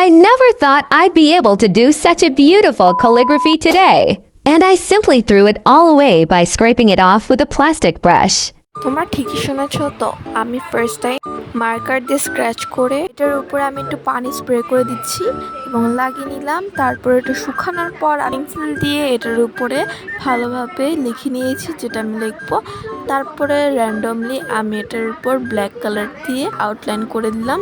never thought I'd be able to do such a beautiful calligraphy today. And I simply threw it all away by scraping it off with a plastic brush. তোমরা ঠিকই শুনেছো তো, আমি first time marker দিয়ে scratch করে এটার উপরে আমি একটু পানি স্প্রে করে দিচ্ছি এবং লাগিয়ে নিলাম। তারপরে একটু শুকানোর পর পেন্সিল দিয়ে এটার উপরে ভালোভাবে লিখে নিয়েছি যেটা আমি লিখবো। তারপরে র্যান্ডমলি আমি এটার উপর ব্ল্যাক কালার দিয়ে আউটলাইন করে দিলাম।